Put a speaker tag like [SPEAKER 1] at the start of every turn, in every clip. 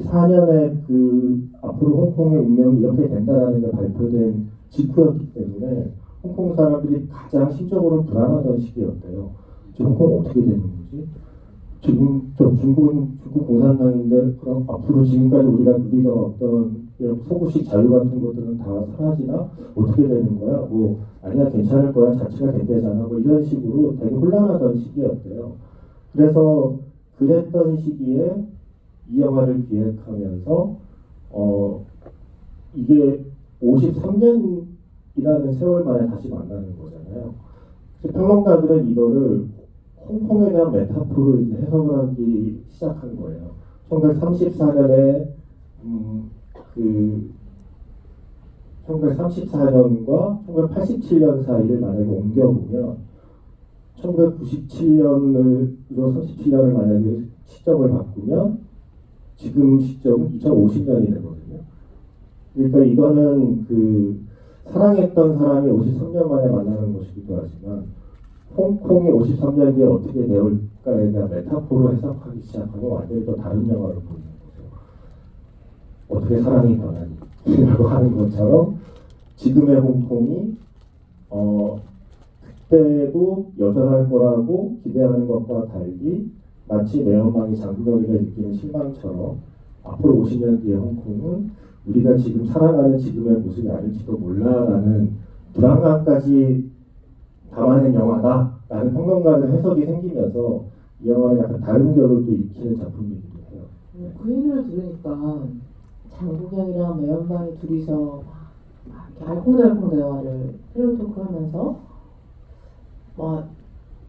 [SPEAKER 1] 34년에 그 앞으로 홍콩의 운명이 이렇게 된다라는 게 발표된 직후였기 때문에 홍콩 사람들이 가장 심적으로 불안하던 시기였대요. 지금 홍콩 어떻게 되는 거지? 지금 중국 공산당인데 그럼 앞으로 지금까지 우리가 누리던 어떤 이런 소구식 자유 같은 것들은 다 사라지나? 어떻게 되는 거야? 뭐 아니야 괜찮을 거야 자치가 된대잖아 뭐 이런 식으로 되게 혼란하던 시기였대요. 그래서 그랬던 시기에 이 영화를 기획하면서 이게 53년이라는 세월 만에 다시 만나는 거잖아요. 평론가들은 이거를 홍콩에 대한 메타포로 이제 해석을 하기 시작한 거예요. 1934년에 그 1934년과 1987년 사이를 만약에 옮겨보면 1997년으로 37년을 만약에 시점을 바꾸면 지금 시점은 2050년이 되거든요. 그러니까 이거는 그 사랑했던 사람이 53년 만에 만나는 것이기도 하지만 홍콩이 53년 뒤에 어떻게 되올까에 대한 메타포로 해석하기 시작하면 완전히 또 다른 영화를 보이는 거죠. 어떻게 사랑이 변하니라고 하는 것처럼 지금의 홍콩이 그때도 여전할 거라고 기대하는 것과 달리 마치 매운망이 장국영이가 느끼는 실망처럼 앞으로 50년 뒤의 홍콩은 우리가 지금 살아가는 지금의 모습이 아닐지도 몰라라는 불안감까지 담아낸 영화다라는 평론가들 해석이 생기면서 이 영화는 약간 다른 결을 또 일으키는 작품이기도 해요.
[SPEAKER 2] 그 얘기를 들으니까 장국영이랑 매운망이 둘이서 막 이렇게 알콩달콩 대화를 필로토크하면서 막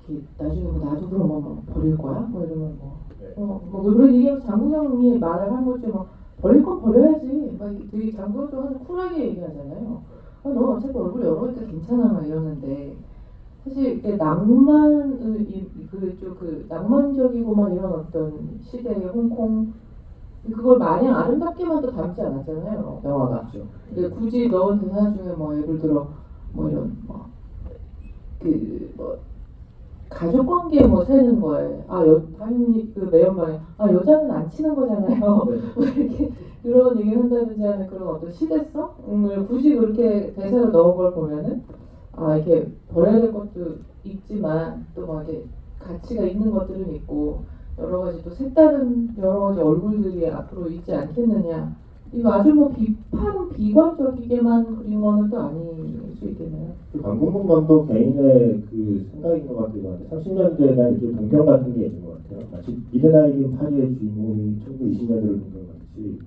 [SPEAKER 2] 이렇게 나중에 뭐 나도 그럼 뭐 버릴 거야? 뭐 이러면 뭐 그런 얘기하면서 장국영이 말을 한 것처럼 막 버릴 건 버려야지 막 이렇게 되게 장국영 좀 아주 쿨하게 얘기하잖아요. 너 어차피 얼굴 열어니까 괜찮아 막 이러는데 사실 낭만을 그 낭만적이고 막 이런 어떤 시대의 홍콩 그걸 마냥 아름답게만 또 담지 않았잖아요 영화가.
[SPEAKER 1] 그렇죠.
[SPEAKER 2] 근데 굳이 넣은 대사 중에 뭐 예를 들어 뭐 이런 가족 관계 뭐 세는 거에 당연히 그 매운말에 여자는 안 치는 거잖아요. 뭐 이렇게 그런 얘기를 한다든지 하는 그런 어떤 시대성을 굳이 그렇게 대사를 넣은 걸 보면은 이렇게 버려야 될 것도 있지만 또 막 이렇게 가치가 있는 것들은 있고 여러 가지 또 색다른 여러 가지 얼굴들이 앞으로 있지 않겠느냐. 이거 아주 뭐 비관적이게만 그린 거는 또 아닐 수 있겠네요.
[SPEAKER 1] 강동원 감독 개인의 그 생각인 것 같기도 한데 30년대에 대한 이렇게 동경 같은 게 있는 것 같아요. 마치 미드나잇인 파리의 주인공이 1920년대를 동경하듯이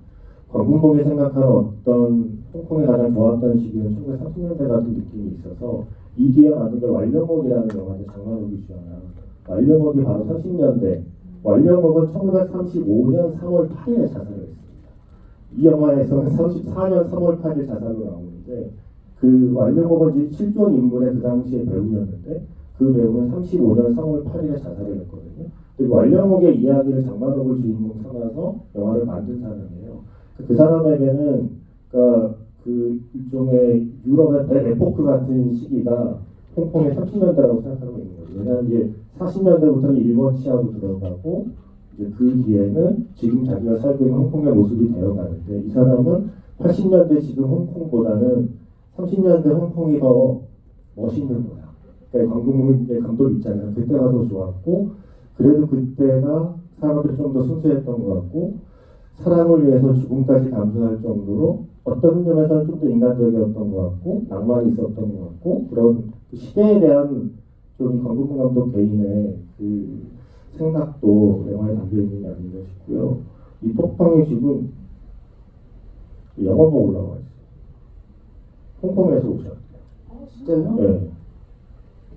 [SPEAKER 1] 광군봉이 생각하는 어떤 홍콩에 가장 좋았던 시기는 1930년대 같은 느낌이 있어서 이 뒤에 만든 게 완료목이라는 영화인데 장만옥이 주연한 완료목이 바로 30년대 완료목은 1935년 3월 8일에 자살을 했습니다. 이 영화에서는 34년 3월 8일 자살로 나오는데 그 완료목은 이제 실존 인물의 그 당시의 배우였는데 그 배우는 35년 3월 8일에 자살을 했거든요. 그리고 완료목의 이야기를 장만옥을 주인공 삼아서 영화를 만든 사람이에요. 그 사람에게는 그러니까 그 일종의 유럽의 에포크 같은 시기가 홍콩의 30년대라고 생각하고 있는 거죠. 왜냐하면 이제 40년대부터는 일본 치하로 들어가고 이제 그 뒤에는 지금 자기가 살고 있는 홍콩의 모습이 되어가는데 이 사람은 80년대 지금 홍콩보다는 30년대 홍콩이 더 멋있는 거야. 그러니까 광국문의 감독 입장에서 그때가 더 좋았고 그래도 그때가 사람들이 좀 더 순수했던 것 같고 사랑을 위해서 죽음까지 감수할 정도로 어떤 점에서는 좀 더 인간적이었던 것 같고 낭만이 있었던 것 같고 그런 그 시대에 대한 좀 강동원 감독 개인의 그 생각도 영화에 담겨 있는 게 아닌가 싶고요. 이 톡방에 지금 영화 보고 올라와 있어요. 홍콩에서 오셨대요.
[SPEAKER 2] 진짜요?
[SPEAKER 1] 네.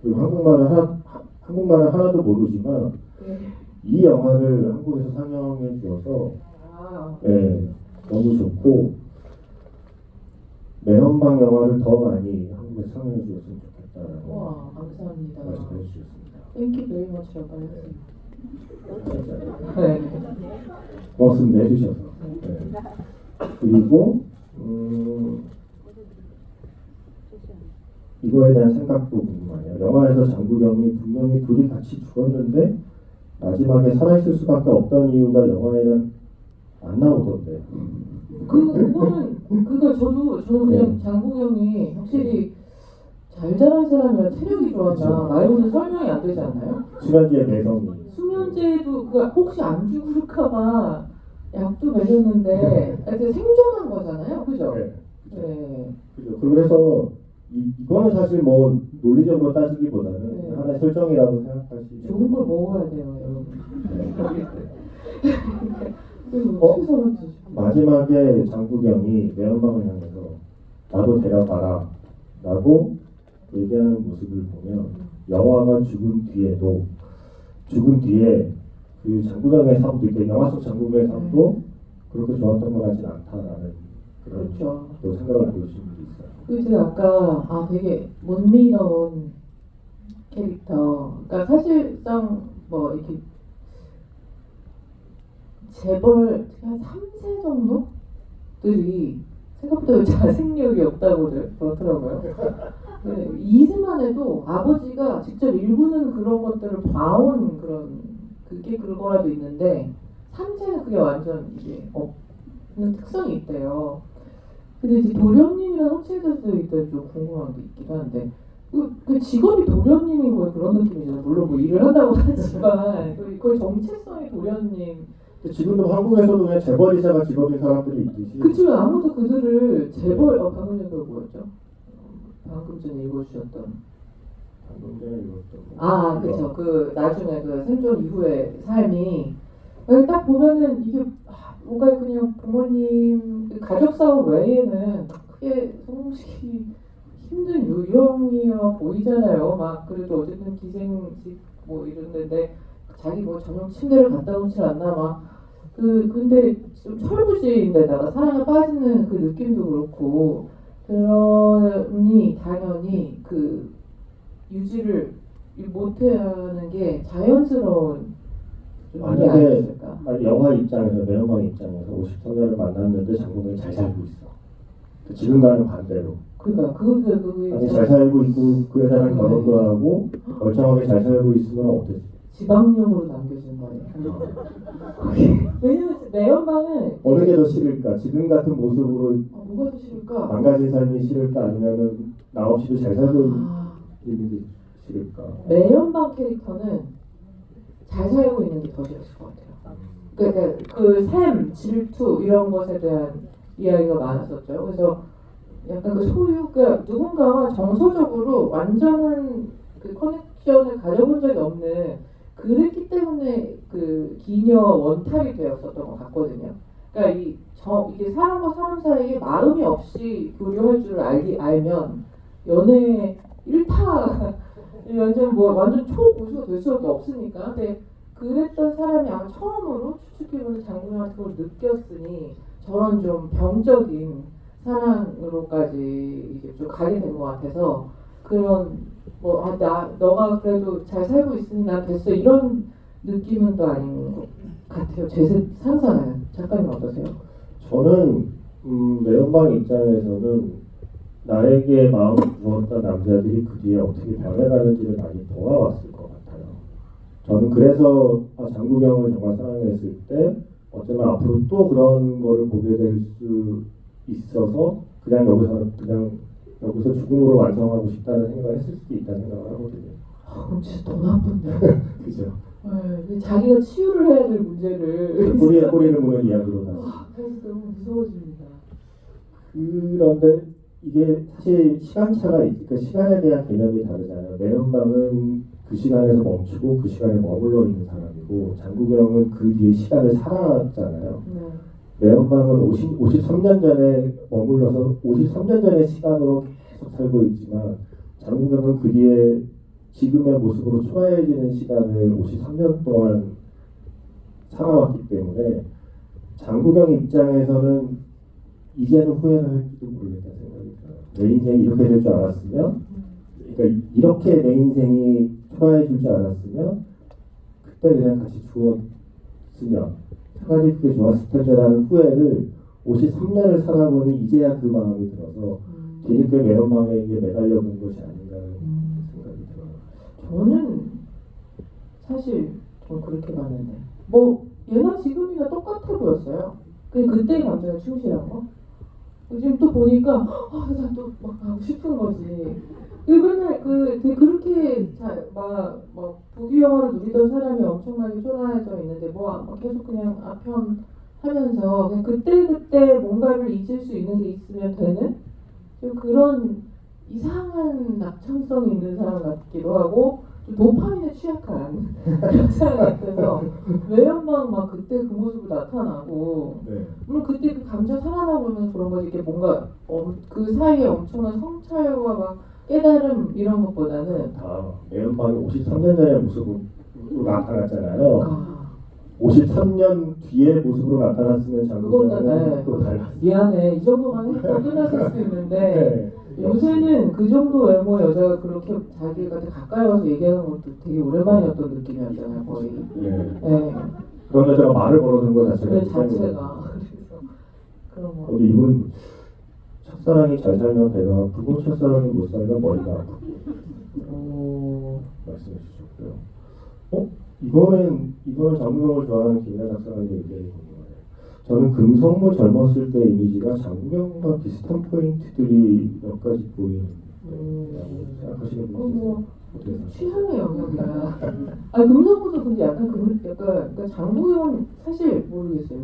[SPEAKER 1] 그리고 한국말은 하나도 모르지만 이 영화를 한국에서 상영해 주어서 네, 너무 좋고 매운방 영화를 더 많이 한국에 상영해 주었으면 좋겠다라는
[SPEAKER 2] 감사합니다.
[SPEAKER 1] 말씀해 주셨습니다.
[SPEAKER 2] Thank you very much라고 했습니다.
[SPEAKER 1] 네. 고맙습니다. 해주셔서. 네. 그리고 이거에 대한 생각도 궁금하네요. 영화에서 장국영이 분명히 둘이 같이 죽었는데 마지막에 살아있을 수밖에 없던 이유가 영화에는 안 나오던데.
[SPEAKER 2] 저는 그냥
[SPEAKER 1] 네.
[SPEAKER 2] 장국영이 확실히 잘 자란 사람이라 체력이 좋았나
[SPEAKER 1] 그쵸.
[SPEAKER 2] 말고는 설명이 안 되지 않나요?
[SPEAKER 1] 수면제 내성이.
[SPEAKER 2] 수면제도 혹시 안 죽을까봐 약도 먹였는데 하여튼 생존한 거잖아요, 그죠?
[SPEAKER 1] 네.
[SPEAKER 2] 네.
[SPEAKER 1] 그죠. 그래서 이거는 사실 뭐 논리적으로 따지기보다는
[SPEAKER 2] 네.
[SPEAKER 1] 하나의 설정이라고 생각하시면
[SPEAKER 2] 좋은 걸 먹어야 돼요, 여러분.
[SPEAKER 1] 네.
[SPEAKER 2] 그리고 어떻게 살았지?
[SPEAKER 1] 마지막에 장국영이 매운방을 향해서 나도 데려가라 라고 얘기하는 모습을 보면 여화가 죽은 뒤에 그 장국영의 삶도 이렇게 영화 속 장국영의 삶도 그렇게 좋았던 것 같진 않다라는 그런
[SPEAKER 2] 그렇죠.
[SPEAKER 1] 또 생각을 하고 계신 분도 있어요.
[SPEAKER 2] 그 제가 아까 되게 못 믿어온 캐릭터. 그러니까 사실상 뭐 이렇게 재벌 한 3세 정도들이 생각보다 자생력이 없다고들 그렇더라고요. 2세만 해도 아버지가 직접 일구는 그런 것들을 봐온 그게 그거라도 있는데 3세는 그게 완전 이게 없는 특성이 있대요. 근데 이제 도련님이랑 호칭에 대해서 일단 좀 궁금한 게 있기도 한데 그 직업이 도련님인 거예요. 그런 느낌이잖아요. 물론 뭐 일을 한다고 하지만 거의 정체성이 도련님.
[SPEAKER 1] 근데 지금도 한국에서도 그냥 재벌이사가 직업인 사람들이 있듯이
[SPEAKER 2] 그치만 아무도 그들을 재벌 방금 전에 뭐였죠? 방금 전에 읽어주셨던
[SPEAKER 1] 방금 전에 읽었던
[SPEAKER 2] 그쵸. 그 나중에 그 생존 이후의 삶이 딱 보면은 이게 뭔가 그냥 부모님 가족 싸움 외에는 크게 성공시키기 힘든 유형이어 보이잖아요. 막 그래도 어쨌든 기생집 뭐 이런데 자기 뭐 전용 침대를 갖다 놓지 않나 막 근데 좀 철부지인데다가 사랑에 빠지는 그 느낌도 그렇고 그러니 당연히 그 유지를 못하는 게 자연스러운 일이 아니었을까.
[SPEAKER 1] 영화 입장에서 매운방 입장에서 53년을 만났는데 장국영이 잘 살고 있어. 지금과는 반대로.
[SPEAKER 2] 그러니까 그게
[SPEAKER 1] 아니 잘 살고 있고 그 여자랑 결혼도 하고 멀쩡하게 잘 살고 있으면 어땠어?
[SPEAKER 2] 지방령으로 남겨진 거예요. 왜냐면 매운방은
[SPEAKER 1] 어느 게 더 싫을까? 지금 같은 모습으로
[SPEAKER 2] 뭐가 더 싫을까?
[SPEAKER 1] 망가진 삶이 싫을까? 아니면 나 없이도 잘 살고 있는 게 싫을까?
[SPEAKER 2] 매운방 캐릭터는 잘 살고 있는 게 더 싫었을 것 같아요. 그러니까 그 삶, 질투 이런 것에 대한 이야기가 많았었죠. 그래서 약간 그 소유, 그러니까 누군가와 정서적으로 완전한 그 커넥션을 가져본 적이 없는 그랬기 때문에 그 기녀 원탑이 되었었던 것 같거든요. 그러니까 이게 사람과 사람 사이에 마음이 없이 교류할 줄 알면 연애 1타 완전 초고수가 될 수밖에 없으니까. 근데 그랬던 사람이 아마 처음으로 추측해보는 장군한테 그걸 느꼈으니 저런 좀 병적인 사랑으로까지 이제 좀 가게 된 것 같아서 그런 너가 그래도 잘 살고 있으니 난 됐어 이런 느낌은 또 아닌 것 같아요. 제 상상은. 작가님 어떠세요?
[SPEAKER 1] 저는 매운방 입장에서는 나에게 마음을 주었던 남자들이 그 뒤에 어떻게 변해가는지를 많이 보아왔을 것 같아요. 저는 그래서 장국영을 정말 사랑했을 때 어쩌면 앞으로 또 그런 거를 보게 될 수 있어서 그냥 여기서 죽음으로 완성하고 싶다는 생각을 했을 수도 있다는 생각을 하거든요.
[SPEAKER 2] 그럼 진짜 더 나쁜데.
[SPEAKER 1] 그죠.
[SPEAKER 2] 네, 자기가 치유를 해야 될 문제를
[SPEAKER 1] 꼬리를 무는 이야기로 다시.
[SPEAKER 2] 그래서 너무 무서워집니다.
[SPEAKER 1] 그런데 이게 사실 시간차가 있으니까 시간에 대한 개념이 다르잖아요. 매운방은 그 시간에서 멈추고 그 시간에 머물러 있는 사람이고 장국영은 그 뒤에 시간을 살아왔잖아요.
[SPEAKER 2] 네.
[SPEAKER 1] 매운방은 53년 전에 머물러서 53년 전의 시간으로 계속 살고 있지만 장국영은 그 뒤에 지금의 모습으로 초라해지는 시간을 53년 동안 살아왔기 때문에 장국영 입장에서는 이제는 후회를 할지도 모르겠다는 생각이 들어요. 내 인생이 이렇게 될 줄 알았으면, 그러니까 이렇게 내 인생이 초라해질 줄 알았으면 그때 그냥 같이 죽었으면 차라리 그게 좋았을 텐데라는 후회를 53년을 살아보니 이제야 그 마음이 들어서 뒤늦게 매운방에게 매달려 본 것이 아닌가라는 생각이 들어요.
[SPEAKER 2] 저는 사실 전 그렇게 봤는데 뭐 얘나 지금이나 똑같아 보였어요. 그때 감정에 충실한 거. 지금 또 보니까 나또막 하고 싶은 거지. 맨날 되게 그렇게 막 부귀영화를 누리던 사람이 엄청나게 초라해져 있는데 막 계속 그냥 아편 하면서 그냥 그때 뭔가를 잊을 수 있는 게 있으면 되는 좀 그런 이상한 낙천성이 있는 사람 같기도 하고 좀 도파민에 취약한 그런 사람 같아서 매연막 막 그때 그 모습으로 나타나고
[SPEAKER 1] 네.
[SPEAKER 2] 물론 그때 그 감정 살아나보면 그런 거지 이게 뭔가 그 사이에 엄청난 성찰과 막 깨달음 이런 것보다는
[SPEAKER 1] 다 매운빵이 53년 전의 모습으로 나타났잖아요. 53년 뒤의 모습으로 나타났으면 장국영은 또 달랐어요.
[SPEAKER 2] 미안해 이 정도만 해도 끝났을 수 있는데
[SPEAKER 1] 네.
[SPEAKER 2] 요새는 그 정도 외모 여자가 그렇게 자기가 가까이 와서 얘기하는 것도 되게 오랜만이었던 느낌이었잖아요 거의.
[SPEAKER 1] 예.
[SPEAKER 2] 네.
[SPEAKER 1] 그런 여자가 말을 걸어주는 것 자체가
[SPEAKER 2] 그 자체가 그래서 그런 거.
[SPEAKER 1] 근데 이분 첫사랑이 잘 살면 배가 아프고 첫사랑이 못 살면 머리가 아프고 말씀해 주셨고요. 이거는 장국영을 좋아하는 김연아 작가님의 의견이 궁금해요. 저는 금성무 젊었을 때 이미지가 장국영과 비슷한 포인트들이 몇 가지 보이는다고 생각하시는 분이 계세요? 어떻게 생각하세요?
[SPEAKER 2] 취향의 영역이라. 금성구도 근데 약간 그러니까 장국영 사실 모르겠어요.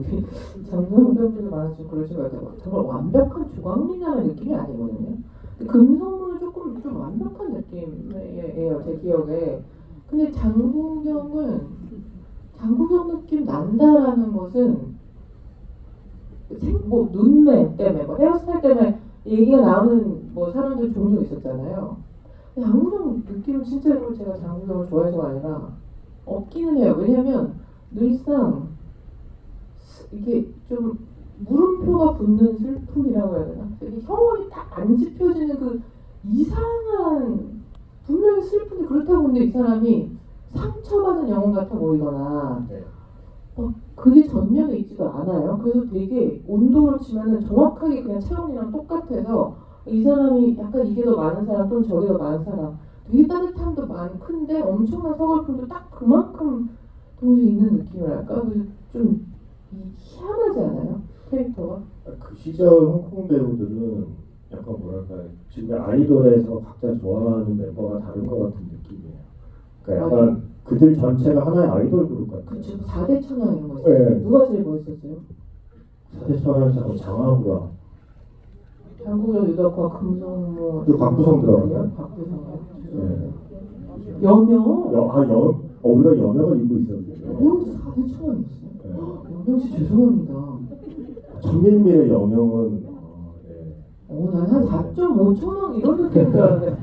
[SPEAKER 2] 장국영 배우들이 많아서 그러지 말고 정말 완벽한 조각미남의 느낌이 아니거든요. 금성구는 조금 좀 완벽한 느낌이에요 제 기억에. 근데 장국영 느낌 난다라는 것은 눈매 때문에 헤어스타일 때문에 얘기가 나오는 사람들 종종 있었잖아요. 장국영 느낌은 진짜로 제가 장국영을 좋아해서가 아니라 없기는 해요. 왜냐면 늘상 이게 좀 물음표가 붙는 슬픔이라고 해야 되나? 이게 형월이 딱 안 짚혀지는 그 이상한 분명히 슬픈데 그렇다고 근데 이 사람이 상처받은 영혼 같아 보이거나 그게 전면에 있지도 않아요. 그래서 되게 온도로 치면은 정확하게 그냥 체온이랑 똑같아서 이 사람이 약간 이게 더 많은 사람 또는 저게 더 많은 사람 되게 따뜻함도 많이 큰데 엄청난 서글픔도 딱 그만큼 동시에 있는 느낌이랄까? 그래서 좀 희한하지 않아요? 캐릭터가?
[SPEAKER 1] 그 시절 홍콩 배우들은 약간 뭐랄까 지금 아이돌에서 각자 좋아하는 멤버가 다른 것 같은 느낌이에요. 그러니까 약간 그들 전체가 하나의 아이돌 그룹 같아요.
[SPEAKER 2] 그쵸. 4대 천왕 이런 거 있어요.
[SPEAKER 1] 네.
[SPEAKER 2] 누가 제일 멋있었어요?
[SPEAKER 1] 4대 천왕에서 장하구라.
[SPEAKER 2] 장국영, 유덕화, 금성무.
[SPEAKER 1] 그 곽부성 들어가요?
[SPEAKER 2] 곽부성.
[SPEAKER 1] 네.
[SPEAKER 2] 여명.
[SPEAKER 1] 우리가 여명을 입고 있었는데.
[SPEAKER 2] 여명도 4대 천왕이었어요.
[SPEAKER 1] 네.
[SPEAKER 2] 여명 씨 죄송합니다.
[SPEAKER 1] 천밀밀의 여명은
[SPEAKER 2] 난한 4.5 천왕 이런 느낌인 줄 알았는데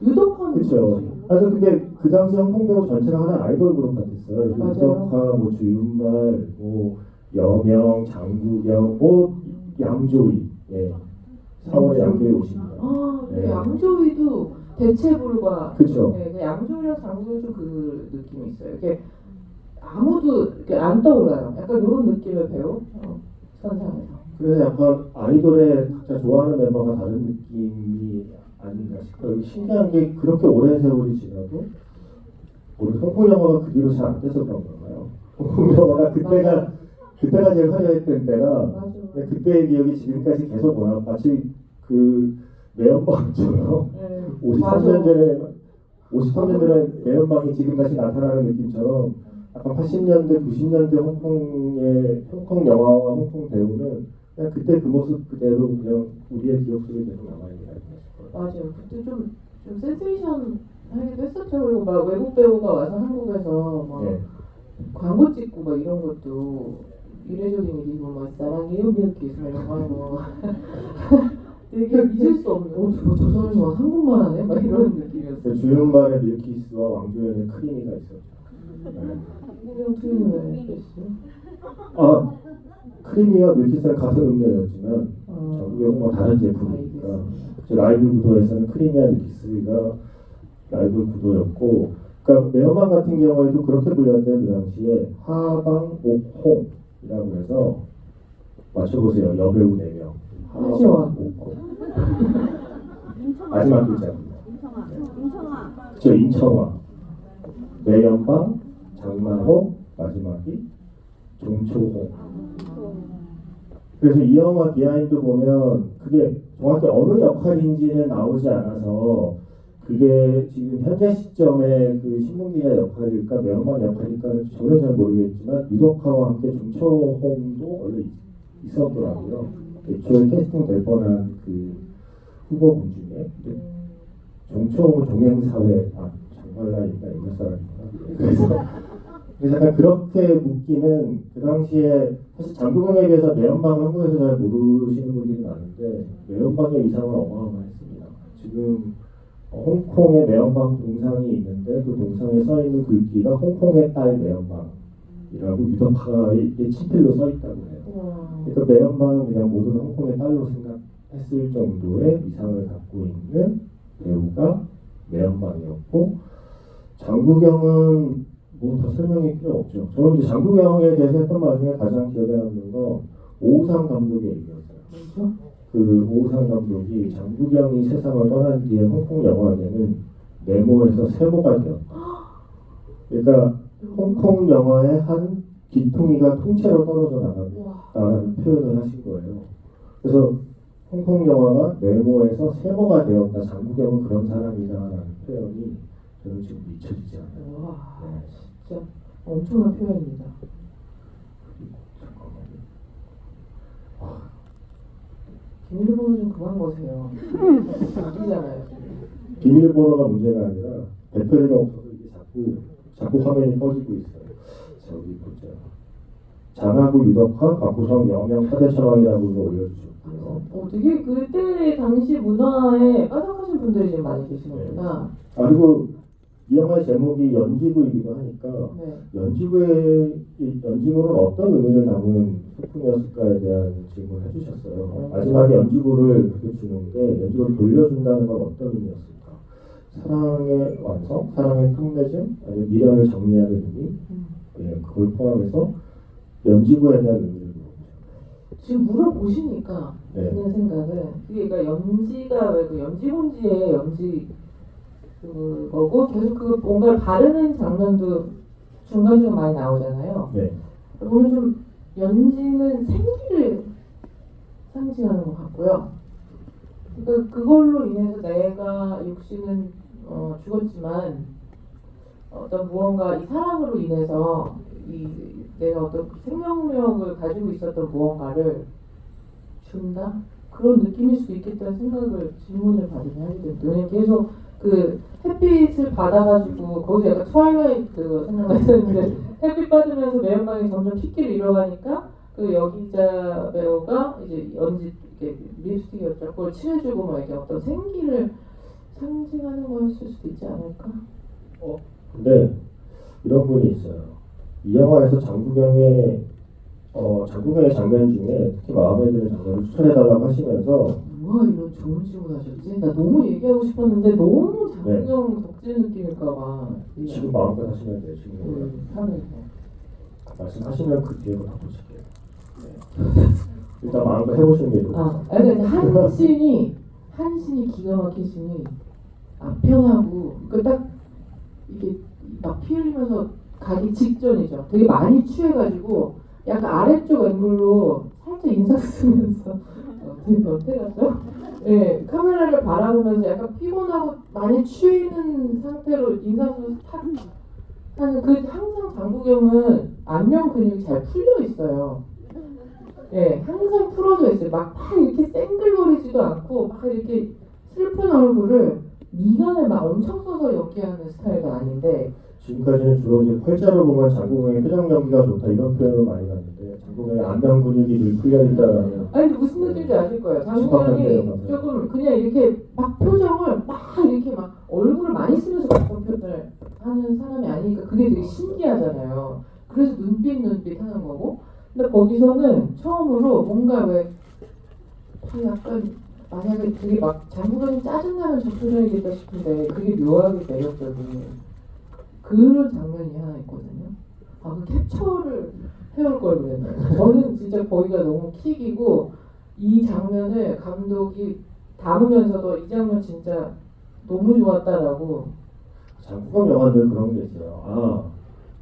[SPEAKER 2] 유덕화는
[SPEAKER 1] 그렇죠. 근데 그 당시 홍콩 배우 전체가 하나의 아이돌 그룹 같았어요. 유덕화, 주윤발, 여명, 장국영, 양조위. 예. 4월에 양조위 오십니다.
[SPEAKER 2] 네. 양조위도 대체불과.
[SPEAKER 1] 그렇죠.
[SPEAKER 2] 네, 양조위랑 장국영 좀 그 느낌이 있어요. 이게 아무도 이렇게 안 떠올라요. 약간 이런 느낌의 배우 선상에서.
[SPEAKER 1] 그래서 약간 아이돌의 각자 좋아하는 멤버가 다른 느낌이 아닌가 싶어요. 신기한 게 그렇게 오랜 세월이 지나도 우리 홍콩 영화가 그 뒤로 잘 안 돼서 그런 건가요? 홍콩 영화가 그때가 제일 화려했던 때라 그때의 기억이 지금까지 계속 마치 그 매연방처럼 53년 전에 매연방이 지금 다시 나타나는 느낌처럼 약간 80년대, 90년대 홍콩 영화와 홍콩 배우는 그냥 그때 그 모습 그대로 그냥 우리의 기억 속에 계속 남아있는 게 아닌가 싶어요.
[SPEAKER 2] 맞아요. 그때 좀 센세이션 하기도 했었죠. 그리고 막 외국 배우가 와서 한국에서 막 광고 찍고 막 이런 것도 이례적인 일이고 막 나랑 이런 게 있으면 이런 거 하고 되게 잊을 수 없는 저 사람이 와 한국말 하네? 막 이런 느낌이었어요.
[SPEAKER 1] 주윤발의 밀키스와 왕조연의 크리미가 있었죠.
[SPEAKER 2] 한국형 트윈은 왜 있어요?
[SPEAKER 1] 크리미와 밀키스는 같은 음료였지만 장국영은 다른 제품이니까 라이브 구도에서는 크리미와 밀키스가 라이브 구도였고 그러니까 매어망 같은 경우에도 그렇게 불렸는데 그 당시에 하방, 옥, 홍이라고 해서 맞춰보세요. 여배우 4명 하방, 옥, 홍 마지막 글자입니다. 그렇죠. 임청화 매연방, 장만호 마지막이 종초홍 그래서 이 영화 비하인드 보면 그게 정확히 어느 역할인지는 나오지 않아서 그게 지금 현재 시점에 그 신문기자 역할일까 매운맛 역할일까는 저는 잘 모르겠지만 유덕화와 함께 정초홍도 원래 있었더라고요. 애초에 캐스팅 될 뻔한 그 후보분 중에 근데 정초홍은 동행사회 장발라니까 옛날 사람이구나. 그래서 약간 그렇게 묻기는 그 당시에 사실 장국영에 비해서 매운방을 한국에서 잘 모르시는 분들이 많은데 매운방의 위상은 어마어마했습니다. 지금 홍콩에 매운방 동상이 있는데 그 동상에 써 있는 글귀가 홍콩의 딸 매운방이라고 유덕화의 친필로 써 있다고 해요. 그러니까 매운방은 그냥 모든 홍콩의 딸로 생각했을 정도의 위상을 갖고 있는 배우가 매운방이었고 장국영은 뭐 더 설명이 필요 없죠. 저는 이제 장국영에 대해서 했던 말 중에 가장 기억에 남는 건 오우상 감독의 얘기였어요.
[SPEAKER 2] 그렇죠?
[SPEAKER 1] 그 오우상 감독이 장국영이 세상을 떠난 뒤에 홍콩 영화계는 네모에서 세모가 되었다. 그러니까 홍콩 영화의 한 귀퉁이가 통째로 떨어져 나간다는 표현을 하신 거예요. 그래서 홍콩 영화가 네모에서 세모가 되었다. 장국영은 그런 사람이다라는 표현이 저는 지금 잊혀지지 않아요.
[SPEAKER 2] 와,
[SPEAKER 1] 네.
[SPEAKER 2] 진짜 엄청난 표현입니다.
[SPEAKER 1] 잠깐만요.
[SPEAKER 2] 비밀번호 좀 그만 거세요. 웃기잖아요.
[SPEAKER 1] 비밀번호가 문제가 아니라 배터리가 없어서 이게 자꾸 화면이 꺼지고 있어요. 저기 보자. 장하구 유덕화 박구성 영영 사대천왕이라고 올려주셨고요.
[SPEAKER 2] 되게 그때 당시 문화에 빠삭하신 분들이 좀 많이 계시는구나.
[SPEAKER 1] 그리고 이 영화의 제목이 연지구이기도 하니까
[SPEAKER 2] 네.
[SPEAKER 1] 연지구는 어떤 의미를 담은 소품이었을까에 대한 질문을 해주셨어요. 마지막에 연지구를 그렇게 주는 게 연지구를 돌려준다는 건 어떤 의미였을까? 사랑의 완성, 사랑의 끝맺음, 아니면 미련을 정리하는 의미, 네, 그걸 포함해서 연지구에 대한 의미를 물어보죠.
[SPEAKER 2] 지금 물어보시니까
[SPEAKER 1] 네.
[SPEAKER 2] 드는 생각은 그게 그러니까 연지가 왜 그 연지본지의 연지 그거고 계속 그 뭔가를 바르는 장면도 중간중간 많이 나오잖아요.
[SPEAKER 1] 네.
[SPEAKER 2] 보면 좀 연지는 생기를 상징하는 것 같고요. 그러니까 그걸로 인해서 내가 육신은 죽었지만 어떤 무언가 이 사랑으로 인해서 이 내가 어떤 생명력을 가지고 있었던 무언가를 준다? 그런 느낌일 수도 있겠다는 생각을 질문을 받으면 하게 됩니다. 왜냐면 계속 그 햇빛을 받아가지고 거기서 약간 트와일라이트 생각나는데 햇빛 받으면서 매운방이 점점 핏기를 잃어가니까 그 여기자 배우가 이제 연지 이렇게 립스틱이었죠. 그걸 칠해주고 막 이렇게 어떤 생기를 상징하는 거였을 수도 있지 않을까?
[SPEAKER 1] 근데 이런 분이 있어요. 이 영화에서 장국영의 장면 중에 특히 마음에 드는 장면을 추천해달라고 하시면서
[SPEAKER 2] 뭐야 이런 좋은 질문 하셨지? 나 너무 얘기하고 싶었는데 너무 장국영 덕질 느낌일까봐
[SPEAKER 1] 지금 마음껏 하시면 돼요. 지금
[SPEAKER 2] 편해서
[SPEAKER 1] 말씀하시면 그 뒤에 거 덧붙일게요. 네. 일단 마음껏 해보시는 게 좋아요.
[SPEAKER 2] 아니 근데 한신이 기가 막히시니 편하고 그 딱 이게 막 피 흘리면서 가기 직전이죠. 되게 많이 취해가지고 약간 아래쪽 앵글로 살짝 인상 쓰면서 되게 변태 같죠? 네, 카메라를 바라보면서 약간 피곤하고 많이 취는 상태로 인상 쓰면서 탁 하는 그 항상 장국영은 안면 근육이 잘 풀려 있어요. 예, 항상 풀어져 있어요. 막 이렇게 쌩글거리지도 않고 막 이렇게 슬픈 얼굴을 미간을 막 엄청 써서 연기하는 스타일도 아닌데
[SPEAKER 1] 지금까지는 주로 이제 활자로 보면 장국영의 표정 연기가 좋다 이런 표현을 많이 봤는데 장국영의 안면 근육이 늘 풀려 있다라는.
[SPEAKER 2] 아니 근데 무슨 느낌인지 아실 거예요. 장국영이 조금 그냥 이렇게 막 표정을 막 이렇게 막 얼굴을 많이 쓰면서 그런 표현을 하는 사람이 아니니까 그게 되게 신기하잖아요. 그래서 눈빛 하는 거고. 근데 거기서는 처음으로 뭔가 왜 약간 만약에 되게 막 장국영이 짜증나면 저 표정이겠다 싶은데 그게 묘하게 매력적인 그런 장면이 하나 있거든요. 그 캡처를 해올 걸 그랬나요? 저는 진짜 거기가 너무 킥이고 이 장면을 감독이 담으면서도 이 장면 진짜 너무 좋았다라고.
[SPEAKER 1] 장국영 영화들 그런 게 있어요.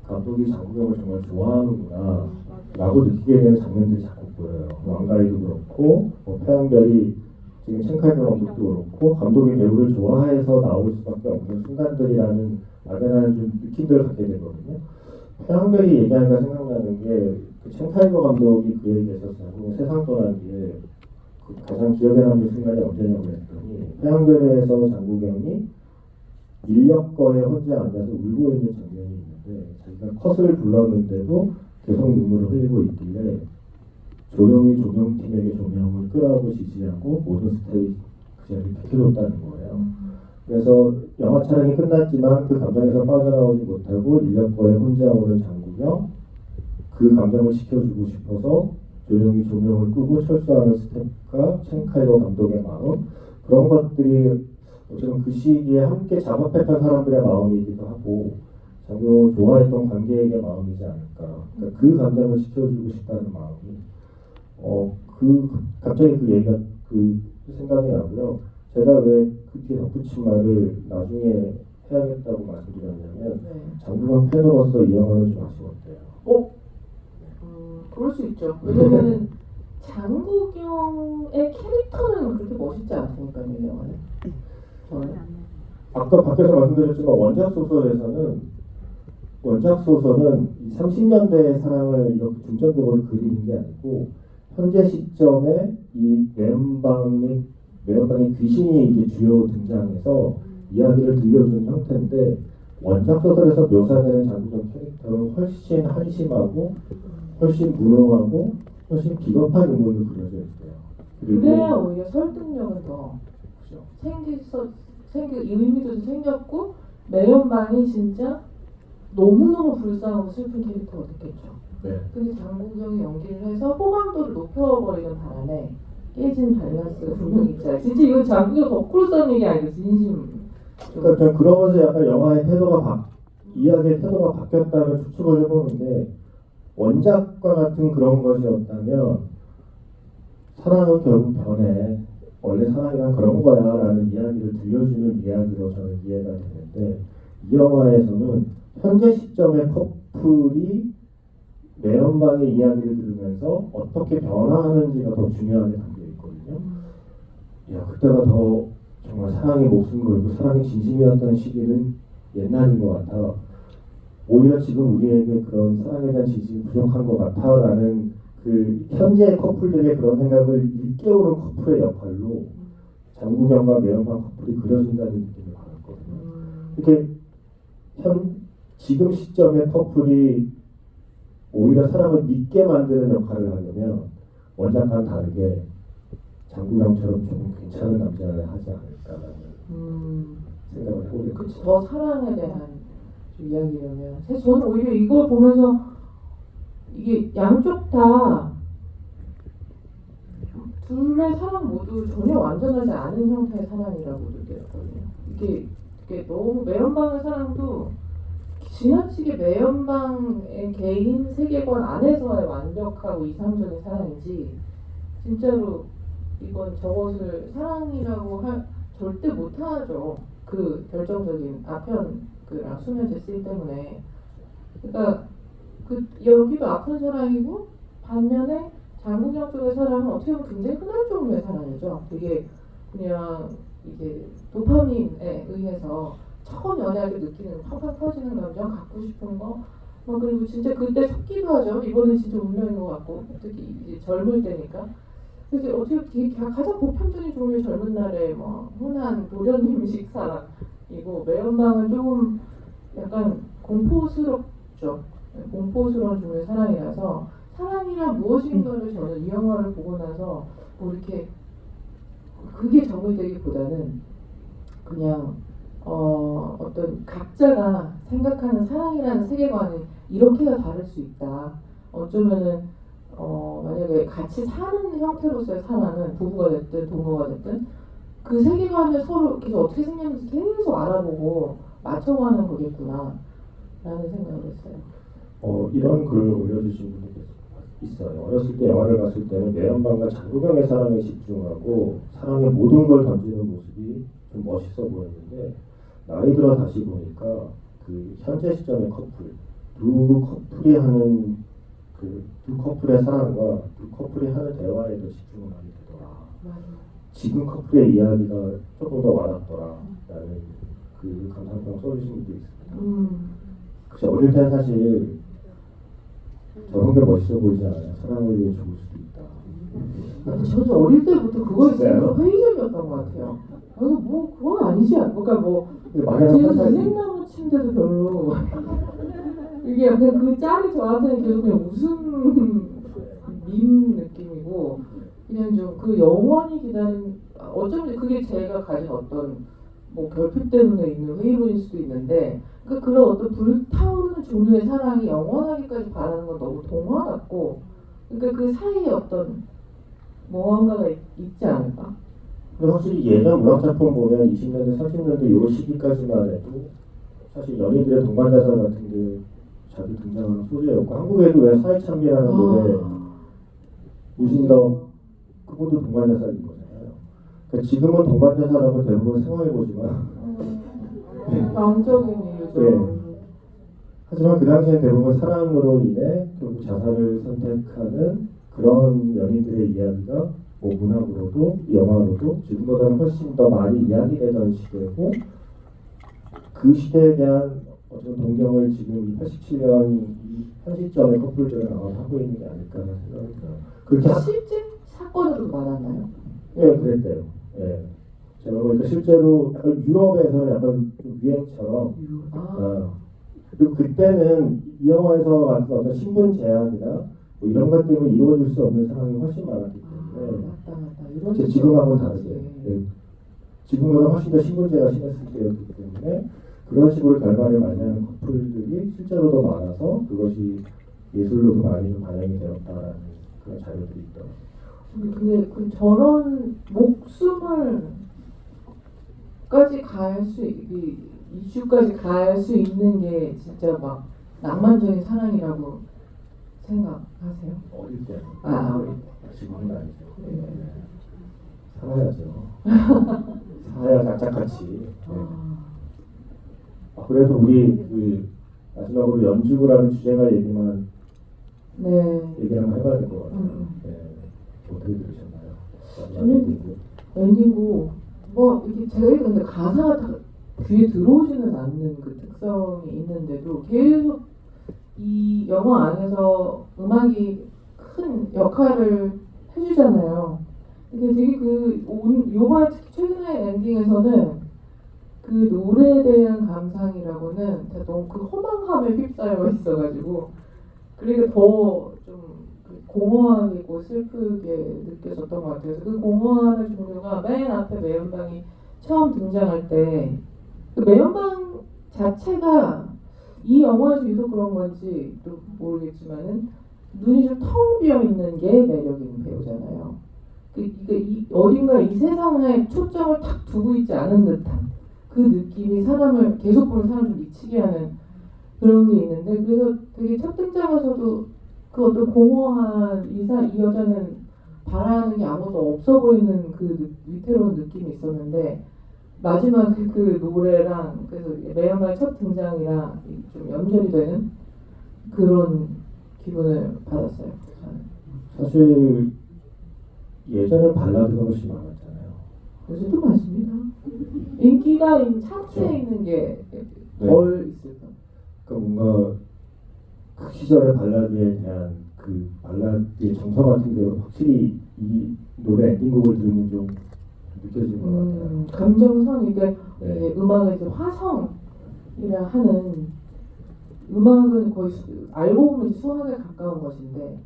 [SPEAKER 1] 감독이 장국영을 정말 좋아하는구나 라고 느끼게 되는 장면들이 자꾸 보여요. 왕가이도 그렇고 태양별이 지금 첸카이프 감독도 그렇고 감독이 배우를 좋아해서 나올 수밖에 없는 순간들이라는 막연한 좀 느낌들을 갖게 되거든요. 태양별이 얘기하니까 생각나는 게그 첸카이프 감독이 그 얘기했었어요. 세상 떠난 뒤에 그 가장 기억에 남는 순간이 언제냐고 했더니 태양별에서 장국영이 인력거에 혼자 앉아서 울고 있는 장면이 있는데 자기가 컷을 불렀는데도 계속 눈물을 흘리고 있길래 조용히 조명팀에게 조명을 끄라고 지시하고 모든 스태프이 그 자리를 비켜줬다는 거예요. 그래서 영화 촬영이 끝났지만 그 감정에서 빠져나오지 못하고 인력거에 혼자 오는 장국영, 그 감정을 지켜주고 싶어서 조용히 조명을 끄고 철수하는 스태프가 첸카이거 감독의 마음, 그런 것들이 어쩌면 그 시기에 함께 작업했던 사람들의 마음이기도 하고 장국영을 좋아했던 관객의 마음이지 않을까. 그러니까 그 감정을 지켜주고 싶다는 마음이 갑자기 그 얘기가 그 생각이 나고요. 제가 왜 그 뒤에 덧붙인 말을 나중에 해야겠다고 말씀드렸냐면 장국영 팬으로서 이 영화는 좀 아쉬웠대요.
[SPEAKER 2] 그럴 수 있죠. 왜냐면은 장국영의 캐릭터는 그렇게 멋있지 않으니까요, 이 영화는. 저는.
[SPEAKER 1] 아까 밖에서 말씀드렸지만 원작 소설은 30년대의 사랑을 이렇게 중점적으로 그리는 게 아니고 현재 시점에 이 매연방의 귀신이 이제 주요 등장해서 이야기를 들려주는 형태인데 원작 소설에서 묘사되는 장국영 캐릭터는 훨씬 한심하고 훨씬 무능하고 훨씬 비겁한 인물로 그려져 있어요.
[SPEAKER 2] 그래야 오히려 설득력은 더 의미도 생겼고 매연방이 진짜 너무너무 불쌍하고 슬픈 캐릭터가 됐겠죠.
[SPEAKER 1] 네.
[SPEAKER 2] 근데 장국영이 연기를 해서 호감도를 높여버리는 바람에 깨진 밸런스가 분명히 있잖아요. 진짜 이건 장국영 덕후로 써는 얘기 아니고 진심.
[SPEAKER 1] 그러니까 그러면서 약간 영화의 이야기의 태도가 바뀌었다는 추측을 해보는데 원작과 같은 그런 것이었다면 사랑은 결국 변해. 원래 사랑이란 그런 거야 라는 이야기를 들려주는 이야기로 저는 이해가 되는데 이 영화에서는 현재 시점의 커플이 매연방의 이야기를 들으면서 어떻게 변화하는지가 더 중요하게 담겨 있거든요. 야, 그때가 더 정말 사랑에 목숨 걸고 사랑이 진심이었던 시기는 옛날인 것 같아. 오히려 지금 우리에게 그런 사랑에 대한 진심이 부족한 것 같아라는 그 현재 커플들의 그런 생각을 일깨우는 커플의 역할로 장국영과 매연방 커플이 그려진다는 느낌을 받았거든요. 이렇게 지금 시점의 커플이 오히려 사람을 믿게 만드는 역할을 하려면 원작과는 다르게 장국영처럼 조금 괜찮은 남자를 하지 않을까라는 생각을 해보게 됐어요.
[SPEAKER 2] 그치, 더 사랑에 대한 이야기라면 사실 저는 오히려 이걸 보면서 이게 양쪽 다 둘의 사랑 모두 전혀 완전하지 않은 형태의 사랑이라고 느꼈거든요. 이게 너무 매연방의 사랑도 지나치게 매연방의 개인 세계관 안에서의 완벽하고 이상적인 사랑이지 진짜로 이건 저것을 사랑이라고 절대 못하죠. 그 결정적인 아편 그랑 수면 제시 때문에. 그러니까 여기도 아픈 사랑이고 반면에 장국영 쪽의 사랑은 어떻게 보면 굉장히 흔한 종류의 사랑이죠. 되게 그냥 이게 도파민에 의해서 처음 연애하게 느끼는 팡팡 터지는 감정, 갖고 싶은 거, 그리고 진짜 그때 섞기도 하죠. 이번엔 진짜 운명인 것 같고, 특히 이제 젊을 때니까. 그래서 어떻게 가장 보편적인 종류의 젊은 날의 흔한 도련님식 사랑이고 매연방은 조금 약간 공포스럽죠. 공포스러운 종류의 사랑이라서 사랑이란 무엇인가를 저는 이 영화를 보고 나서 이렇게 그게 정의되기보다는 그냥 어떤 각자가 생각하는 사랑이라는 세계관이 이렇게나 다를 수 있다. 어쩌면은 만약에 같이 사는 형태로서의 사랑은 부부가 됐든 동거가 됐든 그 세계관을 서로 계속 어떻게 생겼는지 계속 알아보고 맞춰가는 거겠구나 라는 생각을 했어요.
[SPEAKER 1] 이런 글을 올려주신 분이 있어요. 어렸을 때 영화를 봤을 때는 매연방과 장국영의 사랑에 집중하고 사랑의 모든 걸 던지는 모습이 좀 멋있어 보였는데 나이 들어 다시 보니까 그 현재 시점의 커플 두 커플이 하는 그 두 커플의 사랑과 두 커플이 하는 대화에 더 집중을 하게 되더라.
[SPEAKER 2] 맞아요.
[SPEAKER 1] 지금 커플의 이야기가 조금 더 와닿더라. 라는 그 감상평 써주신 분도 있습니다. 그치, 어릴 땐 사실 저런 게 멋있어 보이지 않아요. 사랑을 위해 죽을 수도 있다.
[SPEAKER 2] 아니, 저도 어릴 때부터 그거에
[SPEAKER 1] 진짜요?
[SPEAKER 2] 진짜 회의적이었던 것 같아요. 아니, 뭐 그건 아니지 않? 그러니까 뭐
[SPEAKER 1] 근데 막연한
[SPEAKER 2] 제가
[SPEAKER 1] 판타지.
[SPEAKER 2] 은행나무 침대도 별로 이게 약간 그 짤이 저한테는 계속 그냥 웃음 밈 느낌이고 그냥 좀 그 영원히 기다린 어쩌면 그게 제가 가진 어떤 뭐 결핍 때문에 있는 회의론일 수도 있는데 그런 어떤 불타오르는 종류의 사랑이 영원하기까지 바라는 건 너무 동화 같고 그러니까 그 사이에 어떤 무언가가 있지 않을까?
[SPEAKER 1] 근데 확실히 예전 문학작품 보면 20년대, 30년대 요 시기까지만 해도 사실 연인들의 동반자살 같은 게 자주 등장하는 소재였고 한국에도 왜 사회참미라는 노래 유진덕 그분도 동반자살인 거잖아요. 그러니까 지금은 동반자살하고 대부분 생활고지만
[SPEAKER 2] 영적인 이유죠.
[SPEAKER 1] 네. 하지만 그 당시엔 대부분 사랑으로 인해 결국 자살을 선택하는 그런 연인들의 이야기가 뭐 문학으로도 영화로도 지금보다는 훨씬 더 많이 이야기되던 시대고 그 시대에 대한 어떤 동경을 지금 이 87년 이 현 시점의 커플들은 아마 하고 있는 게 아닐까라는 생각이 들어요. 그렇게
[SPEAKER 2] 실제 사건으로 많았나요?
[SPEAKER 1] 예, 그랬대요. 예. 제가 보니까 실제로 약간 유럽에서 약간 좀 유행처럼 그리고 그때는 이 영화에서 같은 어떤 신분 제한이나 뭐 이런 것 때문에 이루어질 수 없는 상황이 훨씬 많았기 때문에
[SPEAKER 2] 맞다. 이런
[SPEAKER 1] 제 지금하고는 다르죠. 네. 지금보다 훨씬 더 신분제가 심했을 때였기 때문에 그런 식으로 결말을 맞이하는 커플들이 실제로도 많아서 그것이 예술로도 많이 좀 반영이 되었다라는 그런 자료들이 있더라고요.
[SPEAKER 2] 근데 그 저런 목숨을 까지 갈 수 이슈까지 갈 수 있는 게 진짜 막 낭만적인 사랑이라고 생각하세요?
[SPEAKER 1] 어릴 때.
[SPEAKER 2] 어릴
[SPEAKER 1] 지금은 아니죠.
[SPEAKER 2] 네.
[SPEAKER 1] 살아야죠. 살아야 짝짝같이. 네. 그래도 우리 그 마지막으로 연주라는 주제가 얘기만 얘기를 한번 해봐야 될 것 같아요. 네. 어떻게 들으셨나요?
[SPEAKER 2] 저는 엔딩곡 뭐 이게 제가 읽었는데 가사가 다 귀에 들어오지는 않는 그 특성이 있는데도 계속 이 영화 안에서 음악이 큰 역할을 해주잖아요. 근데 되게 요번 특히 최근의 엔딩에서는 그 노래에 대한 감상이라고는 너무 그 허망함에 휩싸여 있어가지고 그러니까 더좀 공허하고 슬프게 느껴졌던 것 같아요. 그 공허함의 종류가 맨 앞에 매연방이 처음 등장할 때 그 매연방 자체가 이 영화에서 유독 그런 건지 또 모르겠지만은 눈이 좀 텅 비어 있는 게 매력인 배우잖아요. 어딘가 이 세상에 초점을 탁 두고 있지 않은 듯한 그 느낌이 사람을 계속 보는 사람을 미치게 하는 그런 게 있는데 그래서 되게 첫 등장에서도 그 어떤 공허한 이 여자는 바라는 게 아무것도 없어 보이는 그 위태로운 느낌이 있었는데 마지막 그 노래랑 그래서 매연방의 첫 등장이랑 좀 연결이 되는 그런 기분을 받았어요.
[SPEAKER 1] 사실 예전엔 발라드가 훨씬 많았잖아요.
[SPEAKER 2] 요즘도 많습니다. 인기가 차트에 있는 게 덜 있을 거예요.
[SPEAKER 1] 그러니까 뭔가 그 시절의 발라드에 대한 그 발라드의 정서 같은 게 확실히 이 노래 엔딩곡을 들으면 좀 느껴지는 것 같아요.
[SPEAKER 2] 감정선 이게 음악의 이제 화성이라 하는 음악은 거의 알고 보면 수학에 가까운 것인데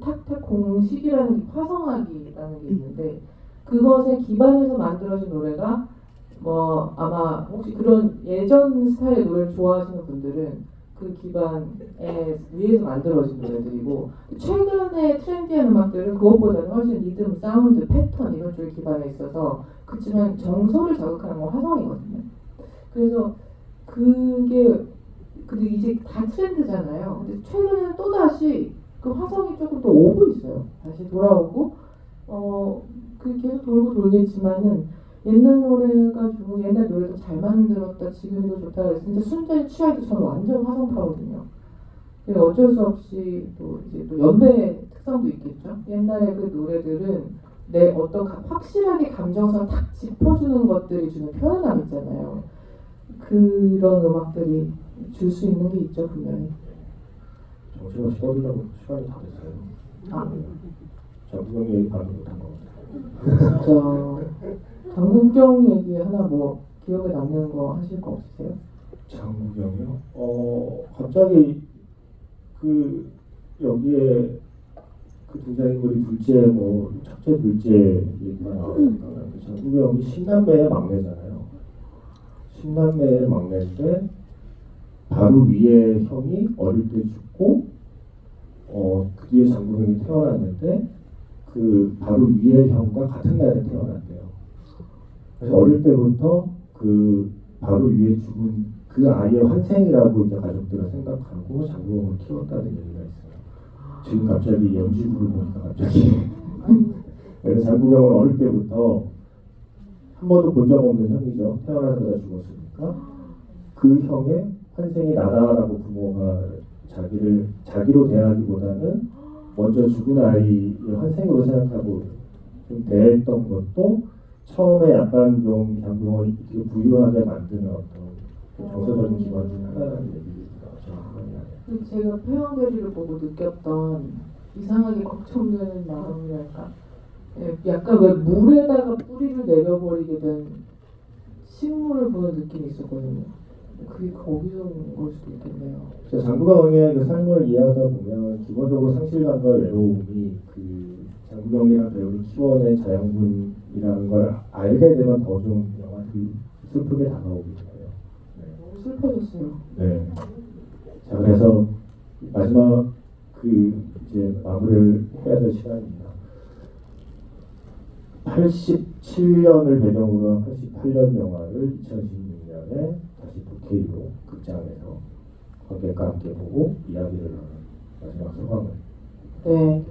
[SPEAKER 2] 탁탁 공식이라는 게 화성학이라는 게 있는데 그것에 기반해서 만들어진 노래가 뭐 아마 혹시 그런 예전 스타일의 노래를 좋아하시는 분들은 그 기반에 위에서 만들어진 노래들이고 최근의 트렌디한 음악들은 그것보다는 훨씬 리듬, 사운드, 패턴 이런 쪽에 기반해 있어서 그렇지만 정서를 자극하는 건 화성이거든요. 그래서 그게 근데 이제 다 트렌드잖아요. 근데 최근에는 또 다시 그 화성이 조금 더 오고 있어요. 다시 돌아오고 그 계속 돌고 돌겠지만은 옛날 노래 가지고 옛날 노래도 잘 만들었다 지금도 좋다 그래서 진짜 순전히 취할 때 저는 완전 화성파거든요. 근데 어쩔 수 없이 또 이제 또 연배 특성도 있겠죠. 옛날에 그 노래들은 내 어떤 확실하게 감정선 딱 짚어주는 것들이 주는 편안함 있잖아요. 그런 음악들이 줄 수 있는 게 있죠, 분명히.
[SPEAKER 1] 정신없이 떠들려고 시간이 다 됐어요.
[SPEAKER 2] 아,
[SPEAKER 1] 장국영 얘기 반도 못한 것 같아요.
[SPEAKER 2] 진짜 장국영 얘기 하나 뭐 기억에 남는 거 하실 거 없으세요?
[SPEAKER 1] 장국영이요? 갑자기 그 여기에 그 등장인물이 둘째 뭐 첫째 둘째 얘기가 나오니까 장국영이 신남매의 막내잖아요. 신남매의 막내인데 바로 위에 형이 어릴 때 죽고 그 뒤에 장국영이 태어났는데 그 바로 위에 형과 같은 날에 태어났대요. 그래서 어릴 때부터 그 바로 위에 죽은 그 아이의 환생이라고 이제 가족들은 생각하고 장국영을 키웠다는 얘기가 있어요. 지금 갑자기 연지구를 보니까 갑자기 그래서 장국영은 어릴 때부터 한 번도 본 적 없는 형이죠. 태어나자마자 죽었으니까 그 형의 환생이 나다라고 부모가 자기로 대하기보다는 먼저 죽은 아이의 환생으로 생각하고 좀 대했던 것도 처음에 약간 좀 장국영을 부유하게 만드는 어떤 정서적인 기반 중 하나라는 얘기가 저는 나요.
[SPEAKER 2] 제가 폐왕별이를 보고 느꼈던 이상하게 걱정되는 마음이랄까, 약간 왜 물에다가 뿌리를 내려버리게 된 식물을 보는 느낌이 있었거든요. 그게 거기서 온 걸 수도 있겠네요.
[SPEAKER 1] 장국영의 그 삶을 이해하다 보면 기본적으로 상실감과 외로움이 그 장국영이라는 배우를 키워낸 자양분이라는 걸 알게 되면 더 좀 영화들이 슬프게 다가오게 돼요.
[SPEAKER 2] 너무 슬퍼졌어요.
[SPEAKER 1] 네. 자, 그래서 마지막 그 이제 마무리를 해야 될 시간입니다. 87년을 배경으로 한 88년 영화를 2016년에 다시 4K로 극장에서 관객과 함께 보고 이야기를 나눈 마지막 소감을.
[SPEAKER 2] 네.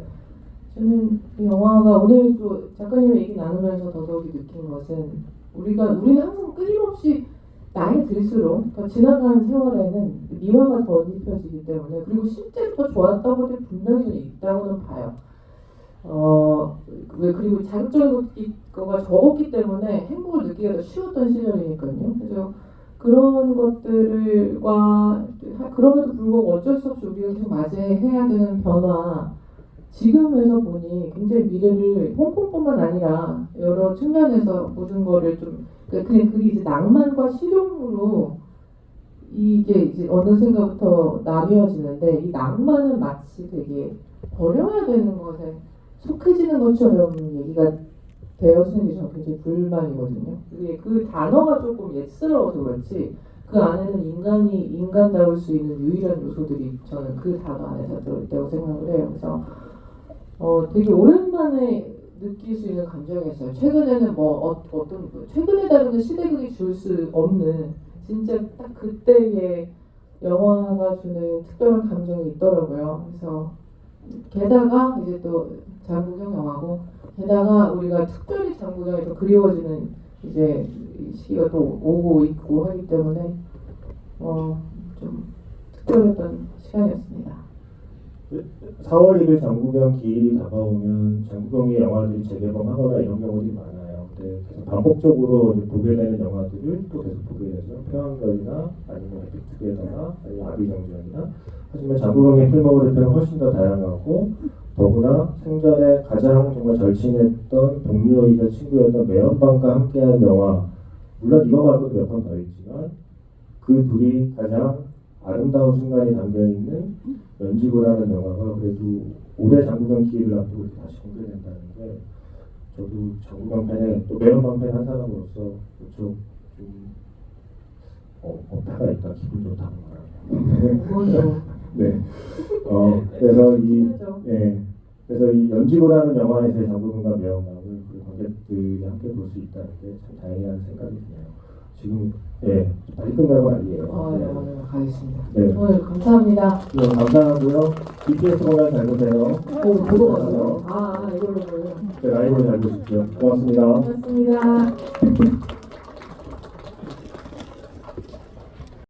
[SPEAKER 2] 저는 이 영화가 오늘 또 작가님과 얘기 나누면서 더더욱이 느낀 것은 우리는 항상 끊임없이 나이 들수록 더 지나가는 세월에는 미화가 더 입혀지기 때문에, 그리고 실제로 더 좋았던 것들이 분명히 좀 있다고는 봐요. 그리고 자극적인 거가 적었기 때문에 행복을 느끼기가 더 쉬웠던 시절이니까요. 그래서 그런 것들과 그럼에도 불구하고 어쩔 수 없이 우리가 계속 맞이해야 되는 변화, 지금에서 보니 굉장히 미래를 홍콩뿐만 아니라 여러 측면에서 모든 거를 좀 그냥 그게 이제 낭만과 실용으로 이게 이제 어느샌가부터 나뉘어지는데, 이 낭만은 마치 되게 버려야 되는 것에 속해지는 것처럼 얘기가 되어지는 게 저는 굉장히 불만이거든요. 그 단어가 조금 옛스러워서 그렇지 그 안에는 인간다울 수 있는 유일한 요소들이 저는 그 단어 안에 다 들어있다고 생각을 해요. 그래서 되게 오랜만에 느낄 수 있는 감정이었어요. 최근에는 최근에 다루는 시대극이 줄 수 없는 진짜 딱 그때의 영화가 주는 특별한 감정이 있더라고요. 그래서 게다가 이제 또 장국영 영화고, 게다가 우리가 특별히 장국영이 더 그리워지는 이제 시기가 또 오고 있고 하기 때문에 좀 특별했던 시간이었습니다.
[SPEAKER 1] 4월 1일 장국영 기일이 다가오면 장국영의 영화들이 재개봉하거나 이런 경우들이 많아요. 근데 계속 반복적으로 보게 되는 영화들을 또 계속 보게 되죠. 폐왕별이나 아니면 에픽투게더나 아니면 아비정전이나. 하지만 장국영의 필모그래피는 훨씬 더 다양하고, 더구나 생전에 가장 정말 절친했던 동료이자 친구였던 매연방과 함께한 영화, 물론 이거 말고도 몇 번 더 있지만 그 둘이 가장 아름다운 순간이 담겨있는 연지구라는 영화가 그래도 올해 장국영 기회를 앞두고 다시 공개된다는 게, 저도 장국영 팬의 또 매연방 팬 한 사람으로서 무척 좀 업타가 있다, 기분 좋다는 거예요. 네. 그래서 이 연지구라는 영화에서의 장국영과 매연방을 우리 관객들이 함께 볼 수 있다는 게 참 다행이라는 생각이 드네요. 지금 빨리 끝나고 아니에요.
[SPEAKER 2] 네, 가겠습니다.
[SPEAKER 1] 네.
[SPEAKER 2] 오늘 감사합니다.
[SPEAKER 1] 네, 감사하고요. BTS 공연 잘 보세요.
[SPEAKER 2] 보러 가세요. 이걸로 보요.
[SPEAKER 1] 네, 라이브로 잘 보십시오. 고맙습니다.
[SPEAKER 2] 고맙습니다.